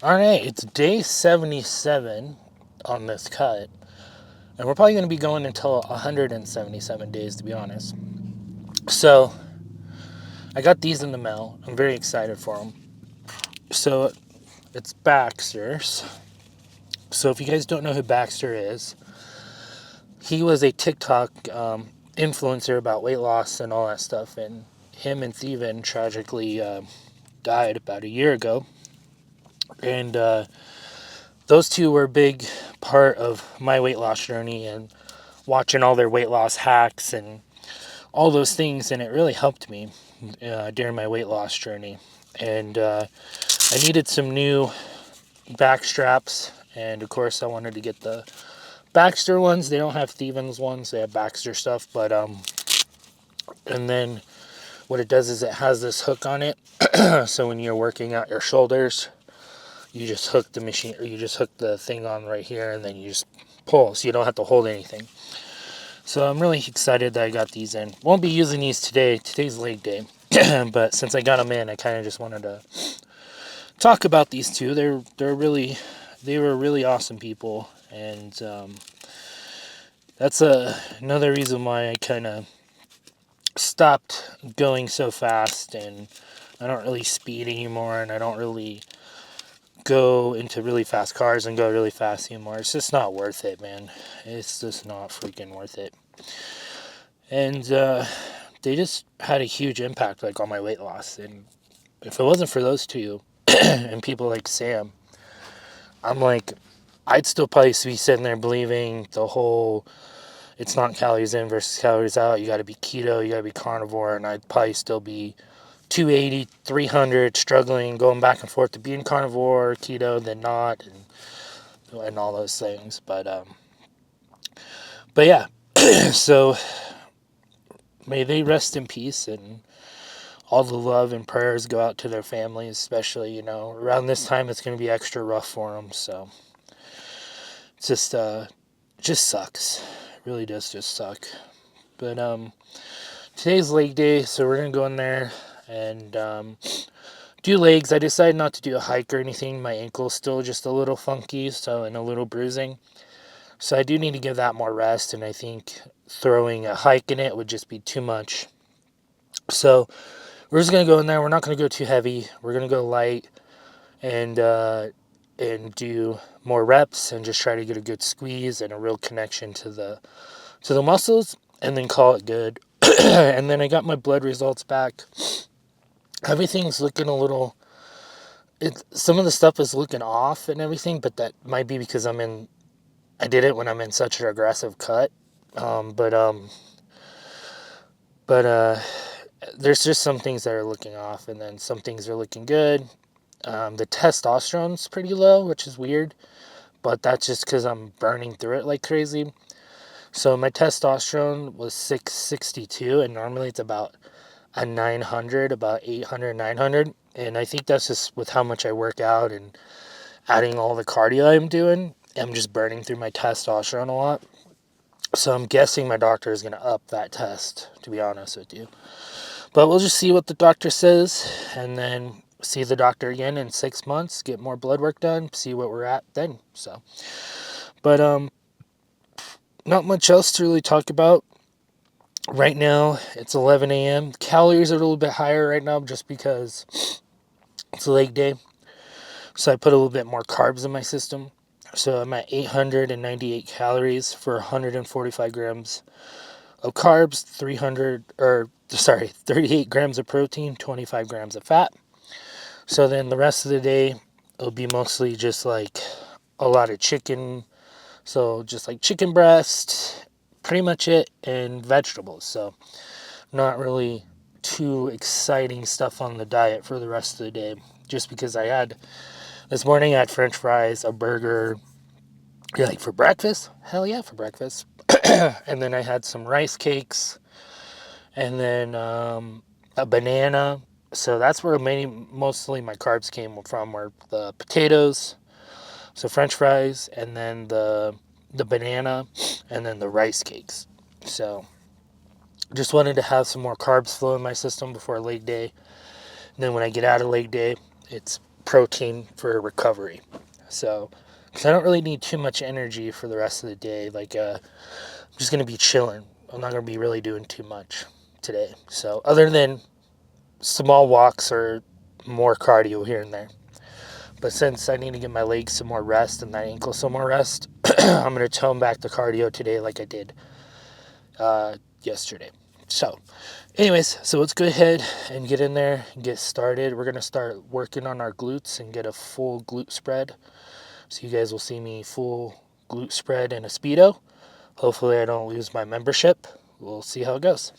Alright, it's day 77 on this cut. And we're probably going to be going until 177 days, to be honest. So, I got these in the mail. I'm very excited for them. So, it's Baxter's. So, if you guys don't know who Baxter is, he was a TikTok influencer about weight loss and all that stuff. And him and Steven tragically died about a year ago. And those two were a big part of my weight loss journey and watching all their weight loss hacks and all those things, and it really helped me during my weight loss journey. And I needed some new back straps, and of course I wanted to get the Baxter ones. They don't have Stevens ones, they have Baxter stuff, but and then what it does is it has this hook on it. So when you're working out your shoulders, you just hook the machine, or you just hook the thing on right here, and then you just pull, so you don't have to hold anything. So I'm really excited that I got these in. Won't be using these today. Today's leg day. But since I got them in, I kind of just wanted to talk about these two. They were really awesome people, and that's another reason why I kind of stopped going so fast, and I don't really speed anymore, and I don't really go into really fast cars and go really fast anymore. It's just not worth it, man. It's just not freaking worth it. And they just had a huge impact, like, on my weight loss. And if it wasn't for those two and people like Sam, I'm like, I'd still probably be sitting there believing the whole it's not calories in versus calories out. You got to be keto, you got to be carnivore, and I'd probably still be 280, 300, struggling, going back and forth to being carnivore, keto, then not, and all those things. But yeah, so may they rest in peace, and all the love and prayers go out to their families, especially, around this time it's going to be extra rough for them. So it's just sucks. It really does just suck. But today's leg day, so we're going to go in there and do legs. I decided not to do a hike or anything. My ankle's still just a little funky, and a little bruising. So I do need to give that more rest, and I think throwing a hike in it would just be too much. So we're just going to go in there. We're not going to go too heavy. We're going to go light and do more reps and just try to get a good squeeze and a real connection to the muscles, and then call it good. And then I got my blood results back. Everything's looking a little... some of the stuff is looking off and everything, but that might be because I did it when I'm in such an aggressive cut. But there's just some things that are looking off, and then some things are looking good. The testosterone's pretty low, which is weird, but that's just because I'm burning through it like crazy. So my testosterone was 662, and normally it's about a 900, about 800, 900. And I think that's just with how much I work out and adding all the cardio I'm doing. I'm just burning through my testosterone a lot. So I'm guessing my doctor is going to up that test, to be honest with you. But we'll just see what the doctor says, and then see the doctor again in 6 months, get more blood work done, see what we're at then. So, but not much else to really talk about. Right now, it's 11 a.m. Calories are a little bit higher right now just because it's leg day. So I put a little bit more carbs in my system. So I'm at 898 calories for 145 grams of carbs, 38 grams of protein, 25 grams of fat. So then the rest of the day, it'll be mostly just like a lot of chicken. So just like chicken breast, pretty much it, and vegetables. So not really too exciting stuff on the diet for the rest of the day. Just because this morning I had French fries, a burger. You're like, for breakfast? Hell yeah, for breakfast. And then I had some rice cakes, and then a banana. So that's where mostly my carbs came from, were the potatoes, so French fries, and then the banana, and then the rice cakes. So just wanted to have some more carbs flow in my system before leg day. And then when I get out of leg day, it's protein for recovery. So, because I don't really need too much energy for the rest of the day. Like, I'm just going to be chilling. I'm not going to be really doing too much today. So, other than small walks or more cardio here and there. But since I need to give my legs some more rest and that ankle some more rest, I'm going to tone back the cardio today like I did yesterday. So, anyways, so let's go ahead and get in there and get started. We're going to start working on our glutes and get a full glute spread. So you guys will see me full glute spread in a Speedo. Hopefully I don't lose my membership. We'll see how it goes.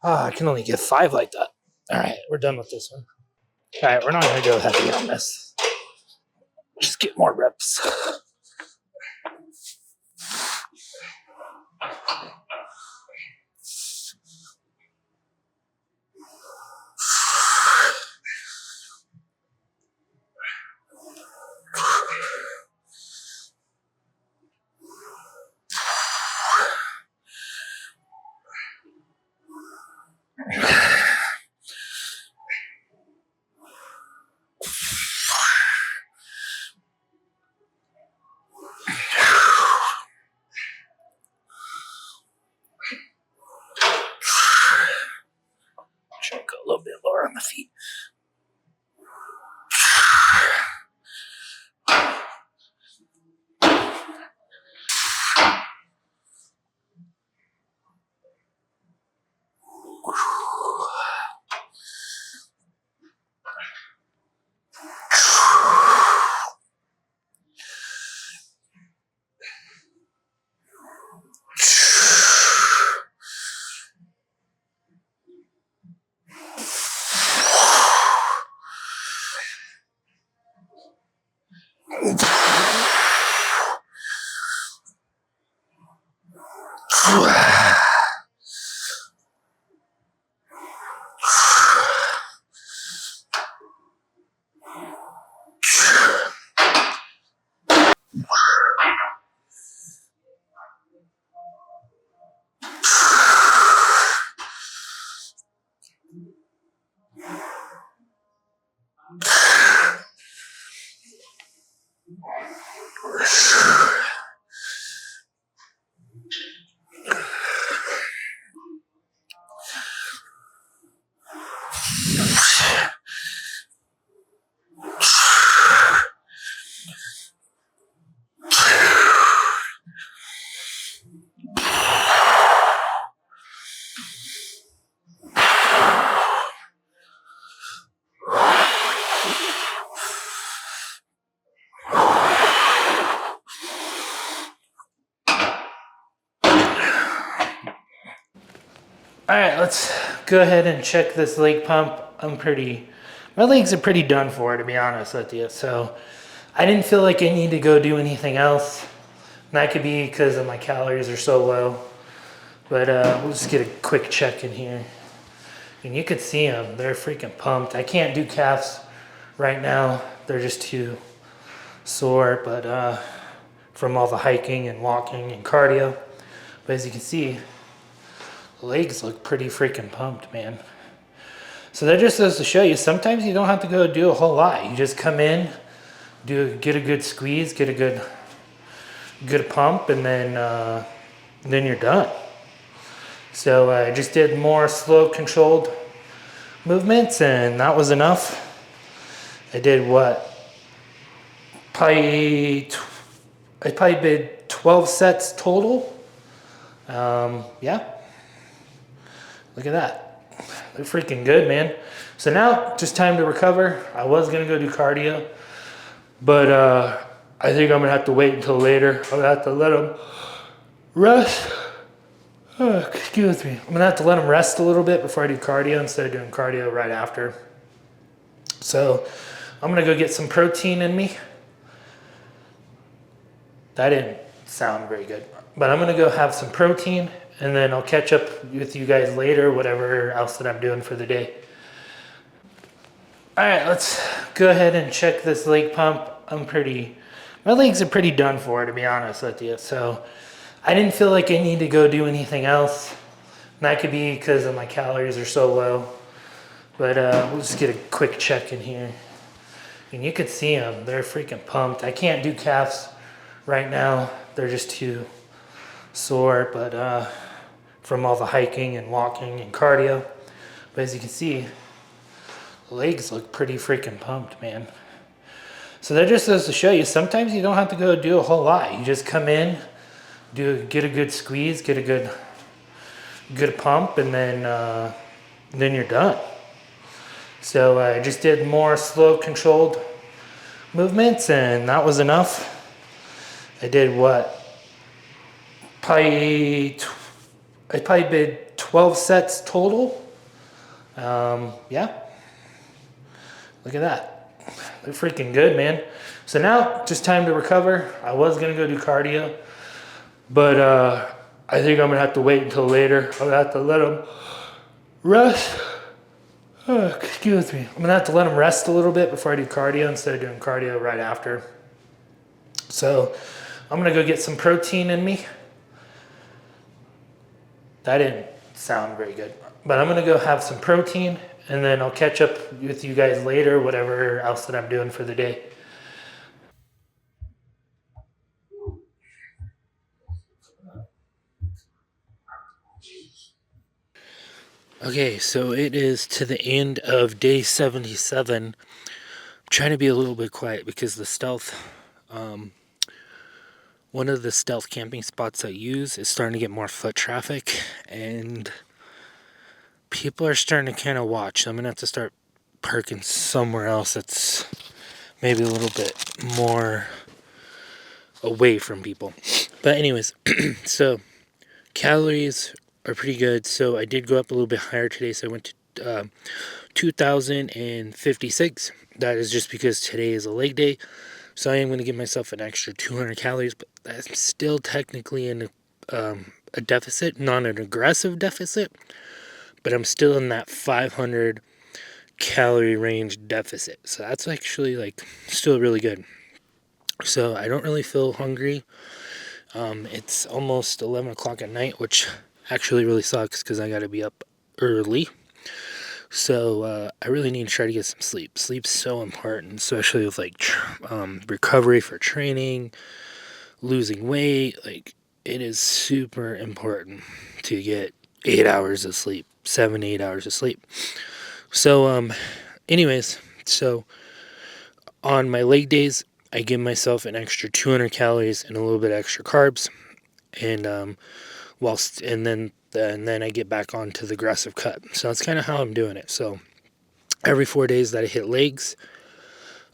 I can only get 5 like that. All right, we're done with this one. All right, we're not going to go heavy on this. Just get more reps. Try to go a little bit lower on the feet. All right, let's go ahead and check this leg pump. My legs are pretty done for, to be honest with you. So I didn't feel like I need to go do anything else. And that could be because of my calories are so low. But we'll just get a quick check in here. And you could see them, they're freaking pumped. I can't do calves right now. They're just too sore, but from all the hiking and walking and cardio. But as you can see, the legs look pretty freaking pumped, man. So that just goes to show you, sometimes you don't have to go do a whole lot. You just come in, get a good squeeze, get a good pump, and then you're done. So I just did more slow controlled movements, and that was enough. I did what? I probably did 12 sets total. Yeah. Look at that. They're freaking good, man. So now, just time to recover. I was gonna go do cardio, but I think I'm gonna have to wait until later. I'm gonna have to let them rest. Oh, excuse me. I'm gonna have to let them rest a little bit before I do cardio instead of doing cardio right after. So I'm gonna go get some protein in me. That didn't sound very good, but I'm gonna go have some protein, and then I'll catch up with you guys later, whatever else that I'm doing for the day. All right, let's go ahead and check this leg pump. My legs are pretty done for, to be honest with you. So I didn't feel like I need to go do anything else. And that could be because of my calories are so low. But we'll just get a quick check in here. And you could see them, they're freaking pumped. I can't do calves right now. They're just too sore, but from all the hiking and walking and cardio. But as you can see, the legs look pretty freaking pumped, man. So that just goes to show you, sometimes you don't have to go do a whole lot. You just come in, get a good squeeze, get a good pump, and then you're done. So I just did more slow controlled movements, and that was enough. I did what? I probably did 12 sets total. Yeah. Look at that. They're freaking good, man. So now, just time to recover. I was gonna go do cardio, but I think I'm gonna have to wait until later. I'm gonna have to let them rest. Oh, excuse me. I'm gonna have to let them rest a little bit before I do cardio instead of doing cardio right after. So I'm gonna go get some protein in me. That didn't sound very good, but I'm gonna go have some protein, and then I'll catch up with you guys later, whatever else that I'm doing for the day. Okay, so it is to the end of day 77. I'm trying to be a little bit quiet because the stealth, one of the stealth camping spots I use is starting to get more foot traffic, and people are starting to kind of watch. I'm gonna have to start parking somewhere else that's maybe a little bit more away from people. But anyways, so calories are pretty good. So I did go up a little bit higher today. So I went to 2,056. That is just because today is a leg day. So I am going to give myself an extra 200 calories, but that's still technically in a deficit, not an aggressive deficit, but I'm still in that 500 calorie range deficit. So that's actually like still really good. So I don't really feel hungry. It's almost 11 o'clock at night, which actually really sucks because I got to be up early. So I really need to try to get some sleep. Sleep's so important, especially with like recovery for training, losing weight. Like, it is super important to get 8 hours of sleep, 7, 8 hours of sleep. So anyways, so on my leg days, I give myself an extra 200 calories and a little bit extra carbs, and and then I get back onto the aggressive cut. So that's kind of how I'm doing it. So every 4 days that I hit legs,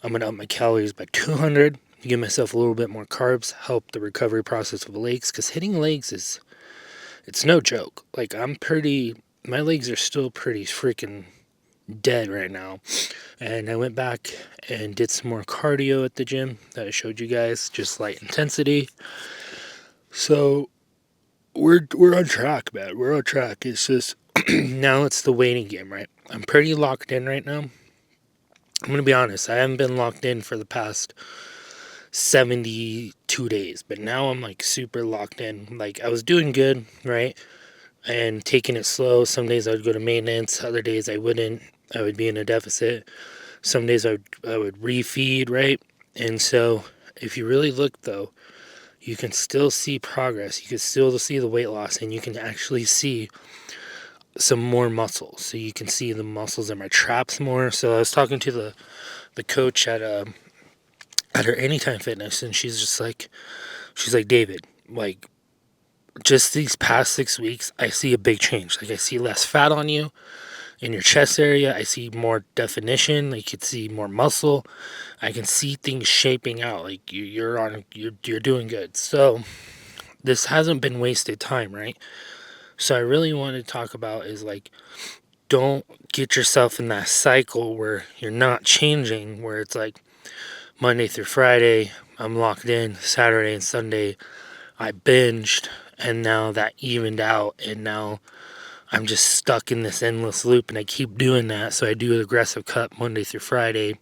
I'm gonna up my calories by 200. Give myself a little bit more carbs, help the recovery process of legs, because hitting legs it's no joke. Like, my legs are still pretty freaking dead right now. And I went back and did some more cardio at the gym that I showed you guys, just light intensity. So we're on track, man. We're on track. It's just now it's the waiting game, right? I'm pretty locked in right now. I'm gonna be honest. I haven't been locked in for the past 72 days, but now I'm like super locked in. Like, I was doing good, right? And taking it slow. Some days I would go to maintenance. Other days I wouldn't. I would be in a deficit. Some days I would refeed, right? And so if you really look though, you can still see progress. You can still see the weight loss, and you can actually see some more muscles. So you can see the muscles in my traps more. So I was talking to the coach at her Anytime Fitness, and she's like, David, like, just these past 6 weeks, I see a big change. Like, I see less fat on you in your chest area. I see more definition. Like, you can see more muscle. I can see things shaping out. Like, you're doing good. So this hasn't been wasted time, right? So I really want to talk about is like, don't get yourself in that cycle where you're not changing, where it's like Monday through Friday, I'm locked in. Saturday and Sunday, I binged, and now that evened out, and now I'm just stuck in this endless loop, and I keep doing that. So I do an aggressive cut Monday through Friday,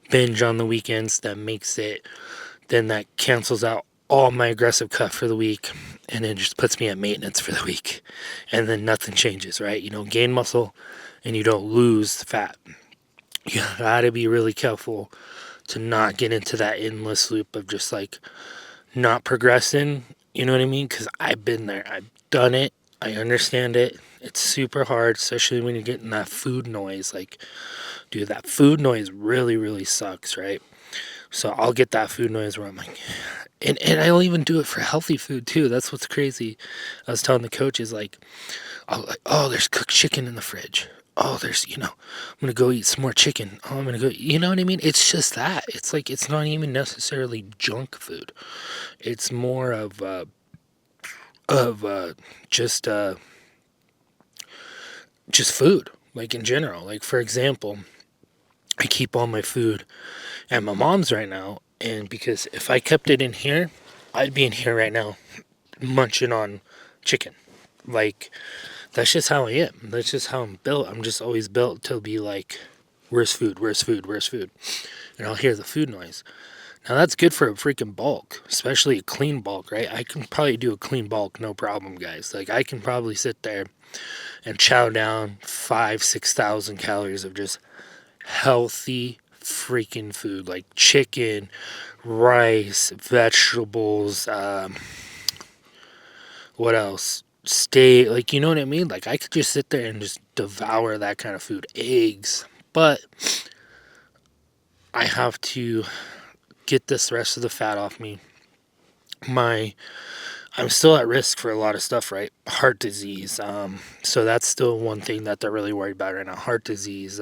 binge on the weekends. Then that cancels out all my aggressive cut for the week, and it just puts me at maintenance for the week. And then nothing changes, right? You don't gain muscle and you don't lose fat. You gotta be really careful to not get into that endless loop of just like not progressing. You know what I mean? Because I've been there, I've done it, I understand it. It's super hard, especially when you're getting that food noise. Like, dude, that food noise really, really sucks, right? So I'll get that food noise where I'm like, and I'll even do it for healthy food too. That's what's crazy. I was telling the coaches, like, oh, there's cooked chicken in the fridge. Oh, I'm gonna go eat some more chicken. Oh, I'm gonna go, you know what I mean? It's just that. It's like, it's not even necessarily junk food. It's more of just food, like, in general. Like, for example, I keep all my food at my mom's right now, and because if I kept it in here, I'd be in here right now munching on chicken. Like, that's just how I am. That's just how I'm built. I'm just always built to be like, where's food? Where's food? Where's food? And I'll hear the food noise. Now, that's good for a freaking bulk, especially a clean bulk, right? I can probably do a clean bulk, no problem, guys. Like, I can probably sit there and chow down 5,000-6,000 calories of just healthy freaking food, like chicken, rice, vegetables, what else? Steak, like, you know what I mean? Like, I could just sit there and just devour that kind of food. Eggs. But I have to get this rest of the fat off me. I'm still at risk for a lot of stuff, right? Heart disease. So that's still one thing that they're really worried about right now. Heart disease,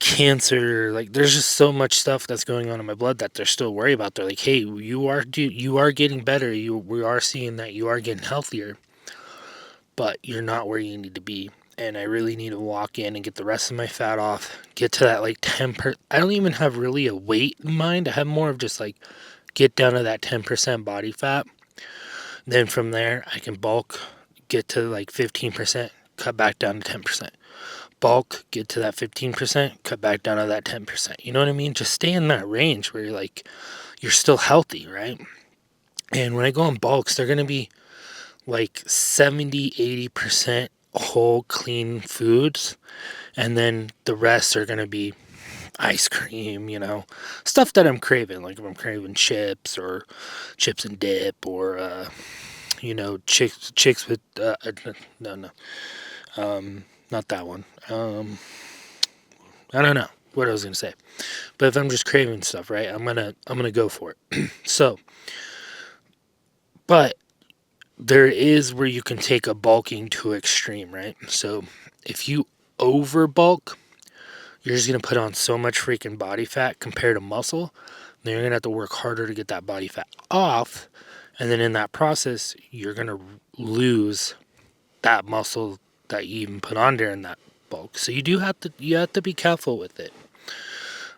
cancer. Like, there's just so much stuff that's going on in my blood that they're still worried about. They're like, hey, you are getting better. We are seeing that you are getting healthier, but you're not where you need to be. And I really need to walk in and get the rest of my fat off, get to that like 10%. I don't even have really a weight in mind. I have more of just like, get down to that 10% body fat. Then from there, I can bulk, get to like 15%, cut back down to 10%. Bulk, get to that 15%, cut back down to that 10%. You know what I mean? Just stay in that range where you're still healthy, right? And when I go on bulks, they're going to be like 70, 80% whole clean foods, and then the rest are going to be ice cream, stuff that I'm craving. Like if I'm craving chips or chips and dip, or chicks with no, not that one. I don't know what I was gonna say, but if I'm just craving stuff, right, I'm gonna go for it. So, but there is where you can take a bulking to extreme, right? So if you over bulk, you're just gonna put on so much freaking body fat compared to muscle. Then you're gonna have to work harder to get that body fat off, and then in that process, you're gonna lose that muscle that you even put on during that bulk. So you have to be careful with it.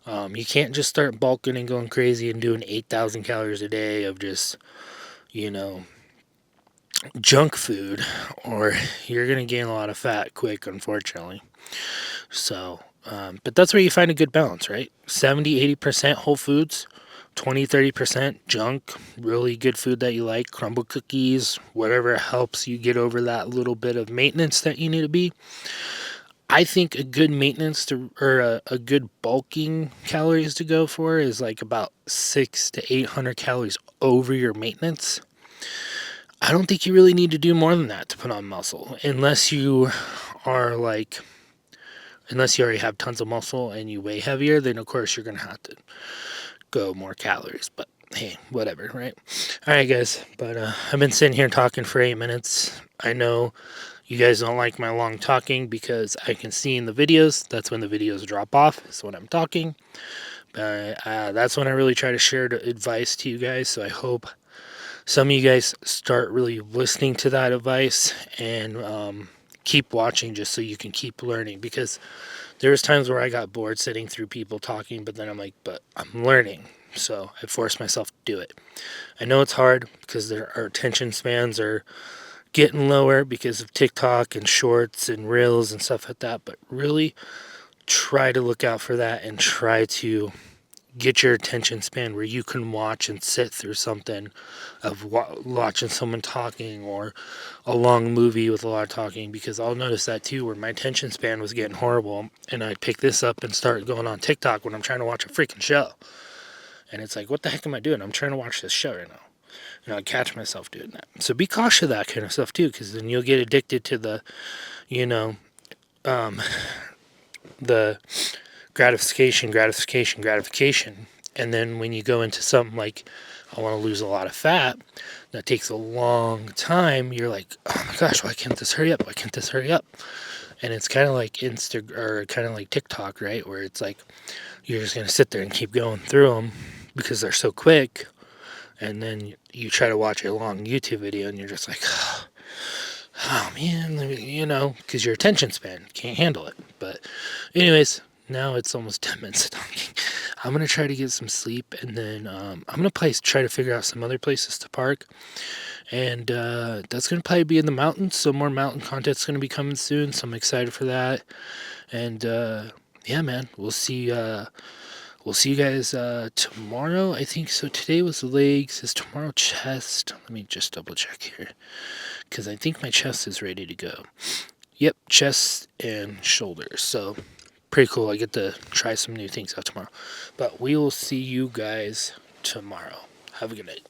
You can't just start bulking and going crazy and doing 8,000 calories a day of just, you know, junk food, or you're going to gain a lot of fat quick, unfortunately. So, but that's where you find a good balance, right? 70-80% whole foods, 20-30% junk, really good food that you like, crumble cookies, whatever helps you get over that little bit of maintenance that you need to be. I think a good maintenance or a good bulking calories to go for is like about 600 to 800 calories over your maintenance. I don't think you really need to do more than that to put on muscle, unless you are like, unless you already have tons of muscle and you weigh heavier, then of course you're going to have to go more calories. But hey, whatever, right? All right, guys. But I've been sitting here talking for 8 minutes. I know you guys don't like my long talking because I can see in the videos, that's when the videos drop off, is when I'm talking. That's when I really try to share advice to you guys. So I hope some of you guys start really listening to that advice and keep watching just so you can keep learning. Because there's times where I got bored sitting through people talking, but then I'm like, but I'm learning. So I force myself to do it. I know it's hard because our attention spans are getting lower because of TikTok and shorts and reels and stuff like that, but really try to look out for that and try to get your attention span where you can watch and sit through something of watching someone talking or a long movie with a lot of talking, because I'll notice that too, where my attention span was getting horrible and I'd pick this up and start going on TikTok when I'm trying to watch a freaking show, and it's like, what the heck am I doing? I'm trying to watch this show right now. I catch myself doing that. So be cautious of that kind of stuff too, because then you'll get addicted to the, the gratification. And then when you go into something like, I want to lose a lot of fat, that takes a long time. You're like, oh my gosh, why can't this hurry up? Why can't this hurry up? And it's kind of like or kind of like TikTok, right? Where it's like, you're just going to sit there and keep going through them because they're so quick. And then you try to watch a long YouTube video and you're just like, oh man, because your attention span can't handle it. But anyways, now it's almost 10 minutes of talking. I'm going to try to get some sleep, and then I'm going to try to figure out some other places to park. And that's going to probably be in the mountains, so more mountain content's going to be coming soon, so I'm excited for that. And yeah, man, we'll see you guys tomorrow, I think. So today was the legs. Is tomorrow chest? Let me just double check here, because I think my chest is ready to go. Yep, chest and shoulders. So pretty cool. I get to try some new things out tomorrow. But we will see you guys tomorrow. Have a good night.